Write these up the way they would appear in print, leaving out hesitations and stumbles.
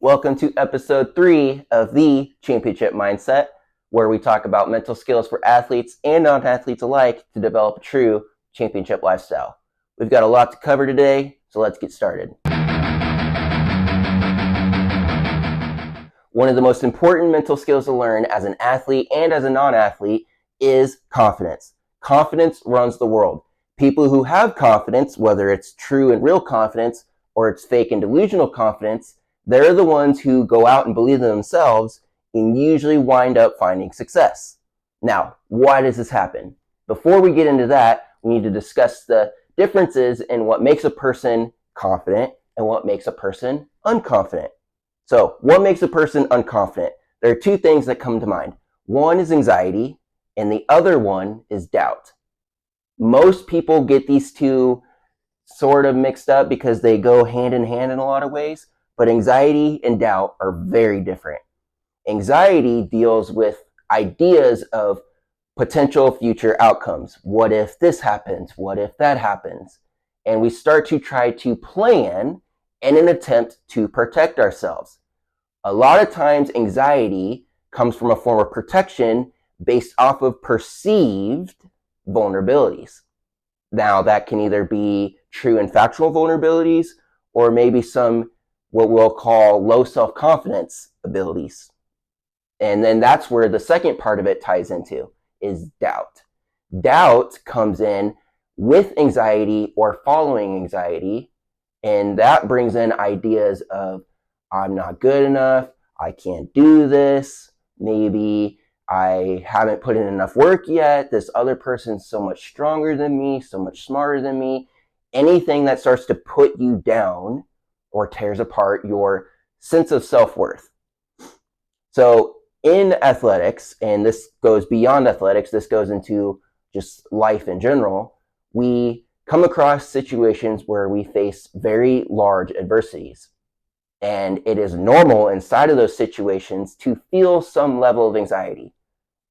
Welcome to episode 3 of the Championship Mindset, where we talk about mental skills for athletes and non-athletes alike to develop a true championship lifestyle. We've got a lot to cover today, so let's get started. One of the most important mental skills to learn as an athlete and as a non-athlete is confidence. Confidence runs the world. People who have confidence, whether it's true and real confidence or it's fake and delusional confidence, they're the ones who go out and believe in themselves and usually wind up finding success. Now, why does this happen? Before we get into that, we need to discuss the differences in what makes a person confident and what makes a person unconfident. So, what makes a person unconfident? There are two things that come to mind. One is anxiety, and the other one is doubt. Most people get these two sort of mixed up because they go hand in hand in a lot of ways. But anxiety and doubt are very different. Anxiety deals with ideas of potential future outcomes. What if this happens? What if that happens? And we start to try to plan in an attempt to protect ourselves. A lot of times anxiety comes from a form of protection based off of perceived vulnerabilities. Now that can either be true and factual vulnerabilities or maybe some what we'll call low self-confidence abilities. And then that's where the second part of it ties into is doubt. Doubt comes in with anxiety or following anxiety, and that brings in ideas of I'm not good enough, I can't do this, maybe I haven't put in enough work yet, this other person's so much stronger than me, so much smarter than me. Anything that starts to put you down or tears apart your sense of self-worth. So in athletics, and this goes beyond athletics, this goes into just life in general, we come across situations where we face very large adversities. And it is normal inside of those situations to feel some level of anxiety.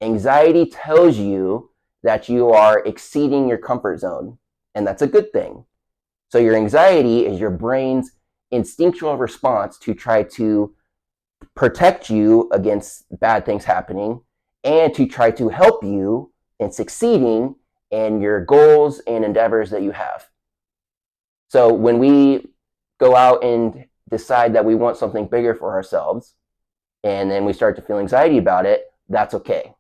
Anxiety tells you that you are exceeding your comfort zone, and that's a good thing. So your anxiety is your brain's instinctual response to try to protect you against bad things happening and to try to help you in succeeding in your goals and endeavors that you have. So when we go out and decide that we want something bigger for ourselves and then we start to feel anxiety about it, that's okay.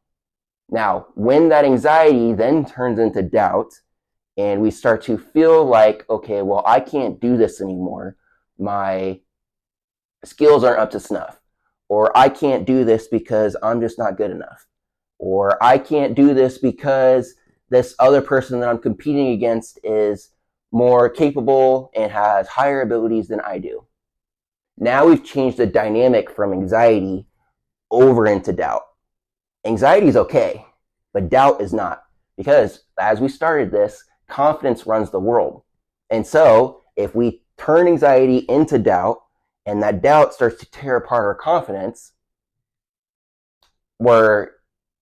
Now, when that anxiety then turns into doubt and we start to feel like, okay, well, I can't do this anymore, my skills aren't up to snuff, or I can't do this because I'm just not good enough, or I can't do this because this other person that I'm competing against is more capable and has higher abilities than I do. Now we've changed the dynamic from anxiety over into doubt. Anxiety is okay, but doubt is not, because as we started this, confidence runs the world. And so if we turn anxiety into doubt, and that doubt starts to tear apart our confidence, we're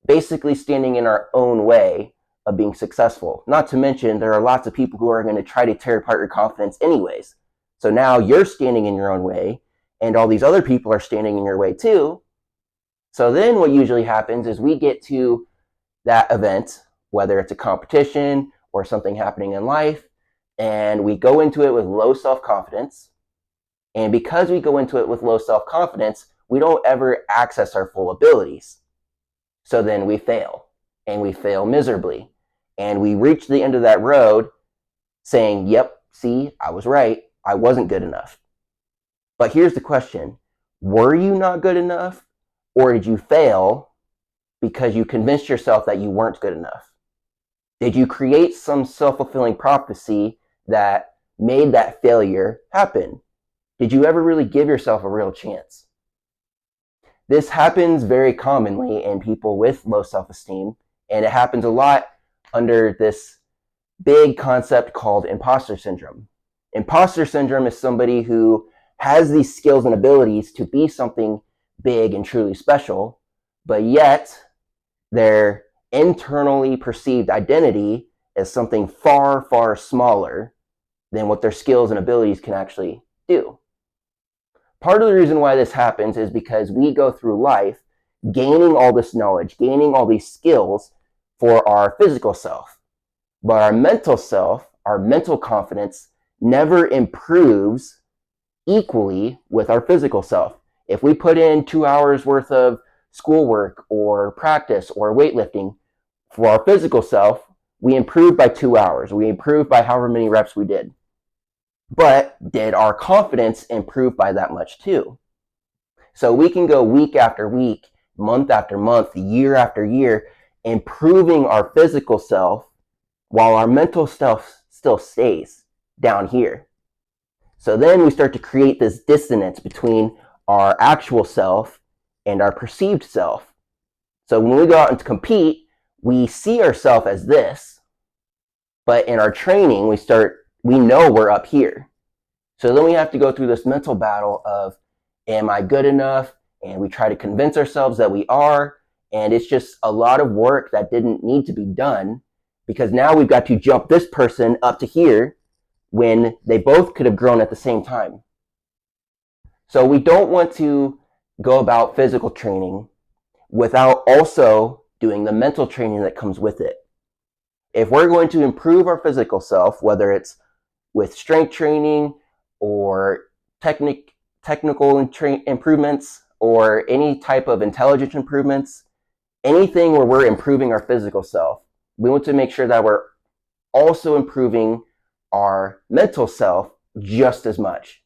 basically standing in our own way of being successful. Not to mention, there are lots of people who are going to try to tear apart your confidence anyways. So now you're standing in your own way, and all these other people are standing in your way too. So then what usually happens is we get to that event, whether it's a competition or something happening in life, and we go into it with low self-confidence. And because we go into it with low self-confidence, we don't ever access our full abilities. So then we fail, and we fail miserably. And we reach the end of that road saying, yep, see, I was right. I wasn't good enough. But here's the question. Were you not good enough? Or did you fail because you convinced yourself that you weren't good enough? Did you create some self-fulfilling prophecy that made that failure happen? Did you ever really give yourself a real chance? This happens very commonly in people with low self-esteem, and it happens a lot under this big concept called imposter syndrome. Imposter syndrome is somebody who has these skills and abilities to be something big and truly special, but yet their internally perceived identity is something far, far smaller than what their skills and abilities can actually do. Part of the reason why this happens is because we go through life gaining all this knowledge, gaining all these skills for our physical self. But our mental self, our mental confidence, never improves equally with our physical self. If we put in 2 hours worth of schoolwork or practice or weightlifting for our physical self, we improved by 2 hours. We improved by however many reps we did. But did our confidence improve by that much too? So we can go week after week, month after month, year after year, improving our physical self while our mental self still stays down here. So then we start to create this dissonance between our actual self and our perceived self. So when we go out and compete, we see ourselves as this, but in our training, we know we're up here. So then we have to go through this mental battle of, am I good enough? And we try to convince ourselves that we are. And it's just a lot of work that didn't need to be done, because now we've got to jump this person up to here when they both could have grown at the same time. So we don't want to go about physical training without also doing the mental training that comes with it. If we're going to improve our physical self, whether it's with strength training or technical improvements or any type of intelligence improvements, anything where we're improving our physical self, we want to make sure that we're also improving our mental self just as much.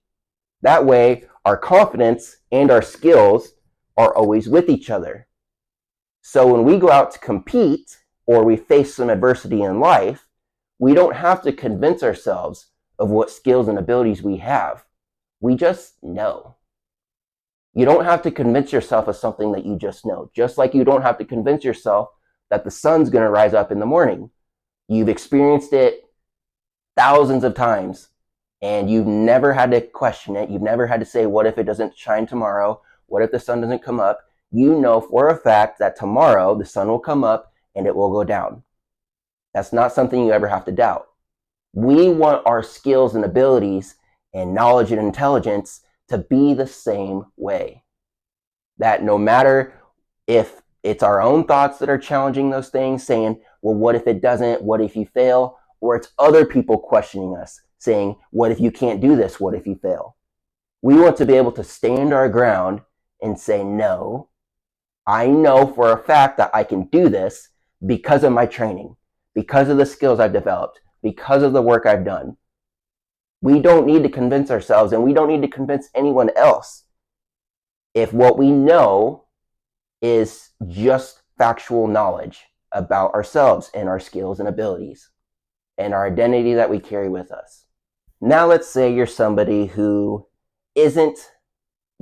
That way, our confidence and our skills are always with each other. So when we go out to compete or we face some adversity in life, we don't have to convince ourselves of what skills and abilities we have. We just know. You don't have to convince yourself of something that you just know, just like you don't have to convince yourself that the sun's going to rise up in the morning. You've experienced it thousands of times, and you've never had to question it. You've never had to say, what if it doesn't shine tomorrow? What if the sun doesn't come up? You know for a fact that tomorrow the sun will come up and it will go down. That's not something you ever have to doubt. We want our skills and abilities and knowledge and intelligence to be the same way. That no matter if it's our own thoughts that are challenging those things, saying, well, what if it doesn't? What if you fail? Or it's other people questioning us, saying, what if you can't do this? What if you fail? We want to be able to stand our ground and say, no, I know for a fact that I can do this because of my training, because of the skills I've developed, because of the work I've done. We don't need to convince ourselves, and we don't need to convince anyone else if what we know is just factual knowledge about ourselves and our skills and abilities and our identity that we carry with us. Now let's say you're somebody who isn't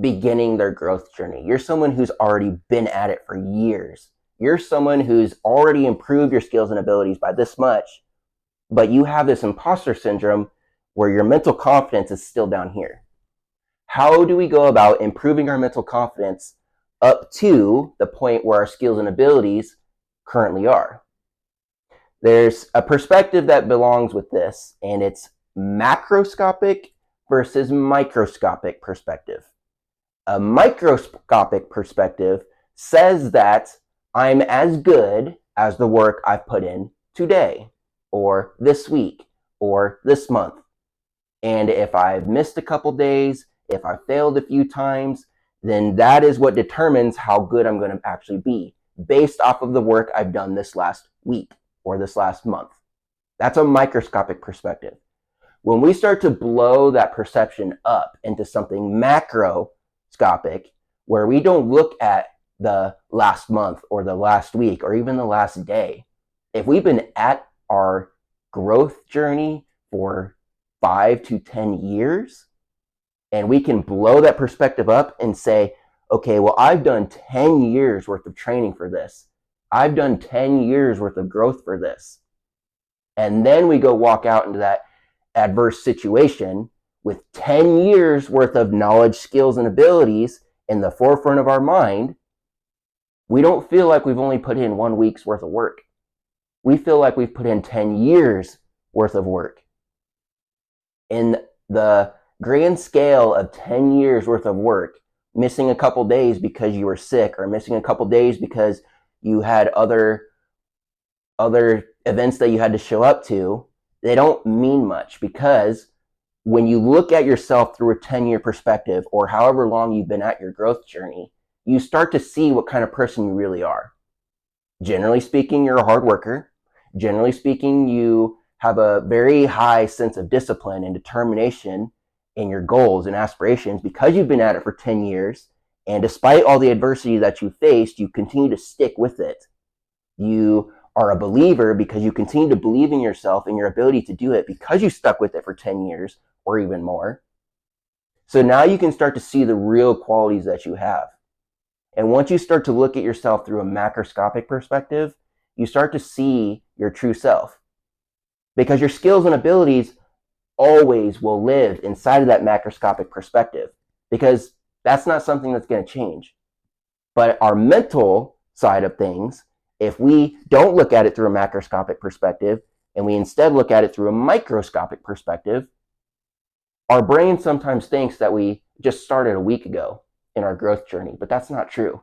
beginning their growth journey. You're someone who's already been at it for years. You're someone who's already improved your skills and abilities by this much, but you have this imposter syndrome where your mental confidence is still down here. How do we go about improving our mental confidence up to the point where our skills and abilities currently are? There's a perspective that belongs with this, and it's macroscopic versus microscopic perspective. A microscopic perspective says that I'm as good as the work I've put in today, or this week, or this month. And if I've missed a couple days, if I failed a few times, then that is what determines how good I'm going to actually be, based off of the work I've done this last week or this last month. That's a microscopic perspective. When we start to blow that perception up into something macroscopic, where we don't look at the last month or the last week or even the last day, if we've been at our growth journey for 5 to 10 years, and we can blow that perspective up and say, okay, well, I've done 10 years worth of training for this. I've done 10 years worth of growth for this. And then we go walk out into that adverse situation with 10 years worth of knowledge, skills, and abilities in the forefront of our mind. We don't feel like we've only put in 1 week's worth of work. We feel like we've put in 10 years worth of work. In the grand scale of 10 years worth of work, missing a couple days because you were sick or missing a couple days because you had other events that you had to show up to, they don't mean much, because when you look at yourself through a 10-year perspective, or however long you've been at your growth journey, you start to see what kind of person you really are. Generally speaking, you're a hard worker. Generally speaking, you have a very high sense of discipline and determination in your goals and aspirations because you've been at it for 10 years. And despite all the adversity that you faced, you continue to stick with it. You are a believer because you continue to believe in yourself and your ability to do it because you stuck with it for 10 years or even more. So now you can start to see the real qualities that you have. And once you start to look at yourself through a macroscopic perspective, you start to see your true self. Because your skills and abilities always will live inside of that macroscopic perspective, because that's not something that's going to change. But our mental side of things, if we don't look at it through a macroscopic perspective and we instead look at it through a microscopic perspective, our brain sometimes thinks that we just started a week ago in our growth journey, but that's not true.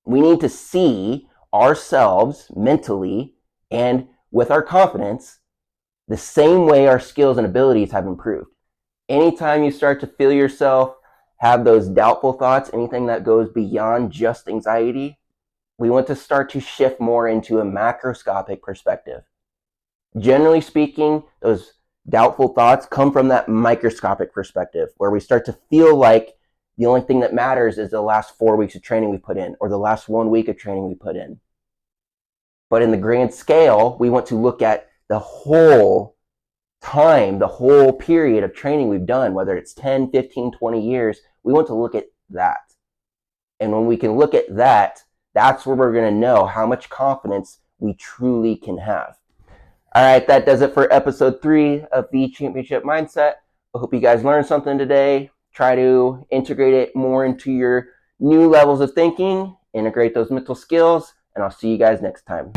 We need to see ourselves mentally and with our confidence the same way our skills and abilities have improved. Anytime you start to feel yourself have those doubtful thoughts, anything that goes beyond just anxiety, we want to start to shift more into a macroscopic perspective. Generally speaking, those doubtful thoughts come from that microscopic perspective, where we start to feel like the only thing that matters is the last 4 weeks of training we put in, or the last 1 week of training we put in. But in the grand scale, we want to look at the whole time, the whole period of training we've done, whether it's 10, 15, 20 years, we want to look at that. And when we can look at that, that's where we're going to know how much confidence we truly can have. All right, that does it for episode 3 of the Championship Mindset. I hope you guys learned something today. Try to integrate it more into your new levels of thinking, integrate those mental skills, and I'll see you guys next time.